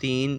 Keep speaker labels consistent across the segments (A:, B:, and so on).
A: 3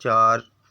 A: 4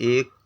A: 1